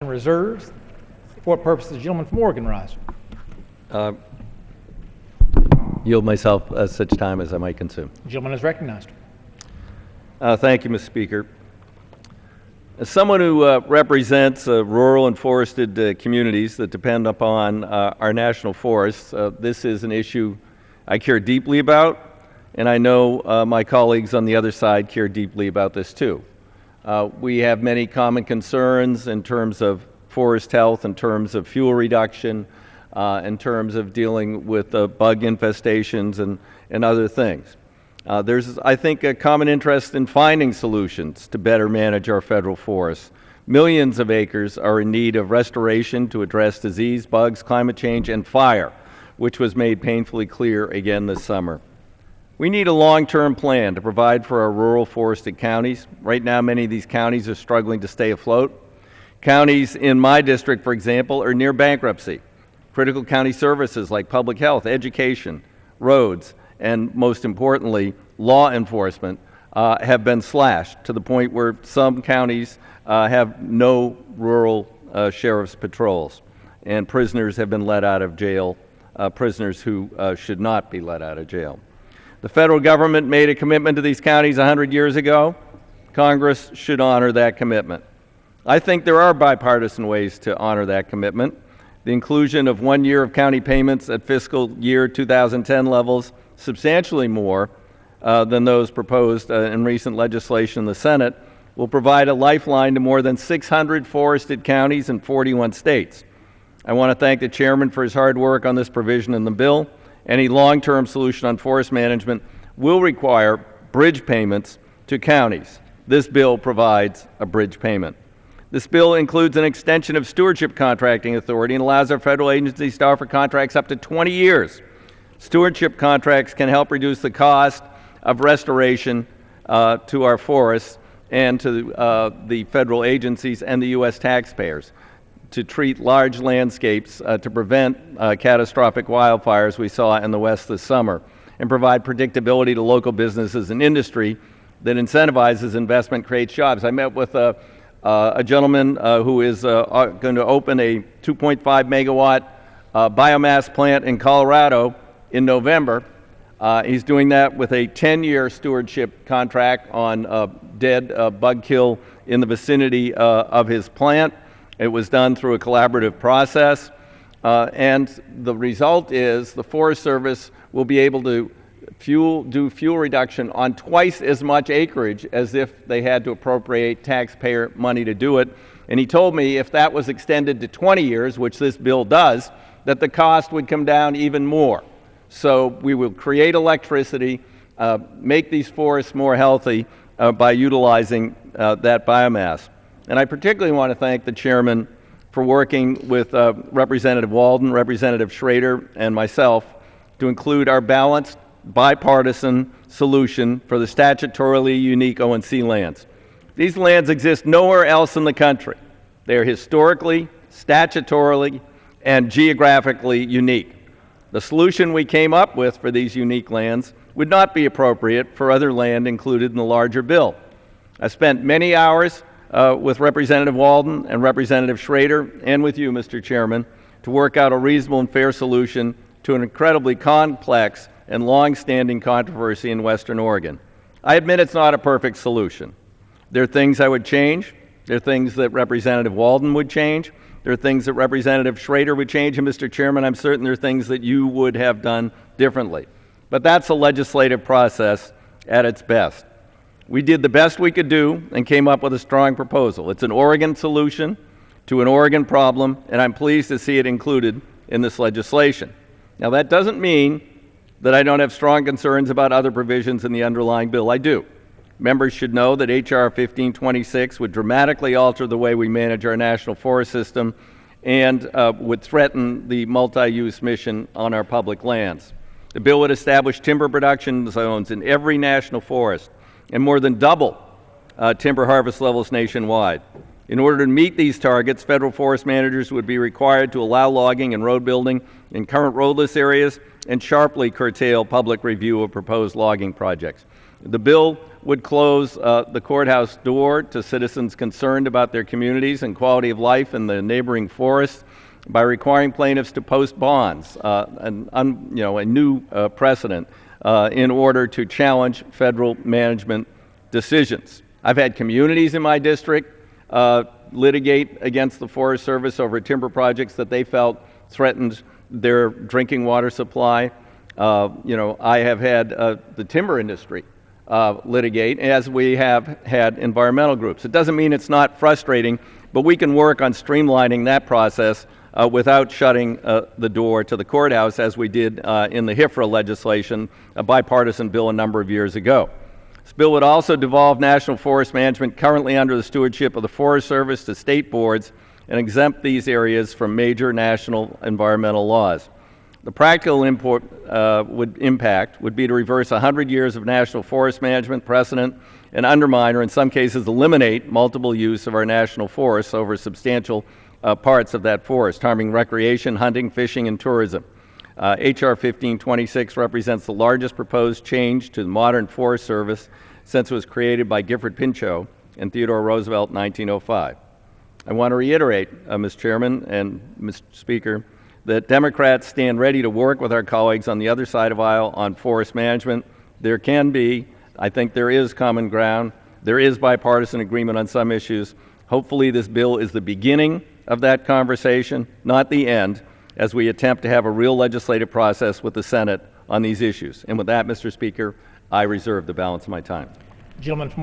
Reserves. For what purpose the gentleman from Oregon rise? Yield myself such time as I might consume. The gentleman is recognized. Thank you, Mr. Speaker. As someone who represents rural and forested communities that depend upon our national forests, this is an issue I care deeply about, and I know my colleagues on the other side care deeply about this too. We have many common concerns in terms of forest health, in terms of fuel reduction, in terms of dealing with bug infestations and other things. There's, I think, a common interest in finding solutions to better manage our federal forests. Millions of acres are in need of restoration to address disease, bugs, climate change, and fire, which was made painfully clear again this summer. We need a long-term plan to provide for our rural forested counties. Right now, many of these counties are struggling to stay afloat. Counties in my district, for example, are near bankruptcy. Critical county services like public health, education, roads, and most importantly, law enforcement have been slashed to the point where some counties have no rural sheriff's patrols, and prisoners have been let out of jail, prisoners who should not be let out of jail. The federal government made a commitment to these counties 100 years ago. Congress should honor that commitment. I think there are bipartisan ways to honor that commitment. The inclusion of 1 year of county payments at fiscal year 2010 levels, substantially more than those proposed in recent legislation in the Senate, will provide a lifeline to more than 600 forested counties in 41 states. I want to thank the chairman for his hard work on this provision in the bill. Any long-term solution on forest management will require bridge payments to counties. This bill provides a bridge payment. This bill includes an extension of stewardship contracting authority and allows our federal agencies to offer contracts up to 20 years. Stewardship contracts can help reduce the cost of restoration to our forests and to the federal agencies and the U.S. taxpayers, to treat large landscapes to prevent catastrophic wildfires we saw in the West this summer, and provide predictability to local businesses and industry that incentivizes investment, creates jobs. I met with a gentleman who is going to open a 2.5 megawatt biomass plant in Colorado in November. He's doing that with a 10-year stewardship contract on dead bug kill in the vicinity of his plant. It was done through a collaborative process, and the result is the Forest Service will be able to do fuel reduction on twice as much acreage as if they had to appropriate taxpayer money to do it. And he told me if that was extended to 20 years, which this bill does, that the cost would come down even more. So we will create electricity, make these forests more healthy by utilizing that biomass. And I particularly want to thank the chairman for working with Representative Walden, Representative Schrader, and myself to include our balanced, bipartisan solution for the statutorily unique O&C lands. These lands exist nowhere else in the country. They are historically, statutorily, and geographically unique. The solution we came up with for these unique lands would not be appropriate for other land included in the larger bill. I spent many hours with Representative Walden and Representative Schrader and with you, Mr. Chairman, to work out a reasonable and fair solution to an incredibly complex and long-standing controversy in Western Oregon. I admit it's not a perfect solution. There are things I would change. There are things that Representative Walden would change. There are things that Representative Schrader would change. And Mr. Chairman, I'm certain there are things that you would have done differently. But that's a legislative process at its best. We did the best we could do and came up with a strong proposal. It's an Oregon solution to an Oregon problem, and I'm pleased to see it included in this legislation. Now, that doesn't mean that I don't have strong concerns about other provisions in the underlying bill. I do. Members should know that H.R. 1526 would dramatically alter the way we manage our national forest system and would threaten the multi-use mission on our public lands. The bill would establish timber production zones in every national forest and more than double timber harvest levels nationwide. In order to meet these targets, federal forest managers would be required to allow logging and road building in current roadless areas and sharply curtail public review of proposed logging projects. The bill would close the courthouse door to citizens concerned about their communities and quality of life in the neighboring forests by requiring plaintiffs to post bonds, a new precedent in order to challenge federal management decisions. I've had communities in my district litigate against the Forest Service over timber projects that they felt threatened their drinking water supply. I have had the timber industry litigate, as we have had environmental groups. It doesn't mean it's not frustrating, but we can work on streamlining that process without shutting the door to the courthouse, as we did in the HIFRA legislation, a bipartisan bill a number of years ago. This bill would also devolve national forest management currently under the stewardship of the Forest Service to state boards and exempt these areas from major national environmental laws. The practical impact would be to reverse 100 years of national forest management precedent and undermine, or in some cases eliminate, multiple use of our national forests over substantial parts of that forest, harming recreation, hunting, fishing, and tourism. H.R. 1526 represents the largest proposed change to the modern Forest Service since it was created by Gifford Pinchot and Theodore Roosevelt in 1905. I want to reiterate, Mr. Chairman and Mr. Speaker, that Democrats stand ready to work with our colleagues on the other side of the aisle on forest management. There can be, I think there is common ground. There is bipartisan agreement on some issues. Hopefully this bill is the beginning of that conversation, not the end, as we attempt to have a real legislative process with the Senate on these issues. And with that, Mr. Speaker, I reserve the balance of my time. Gentleman from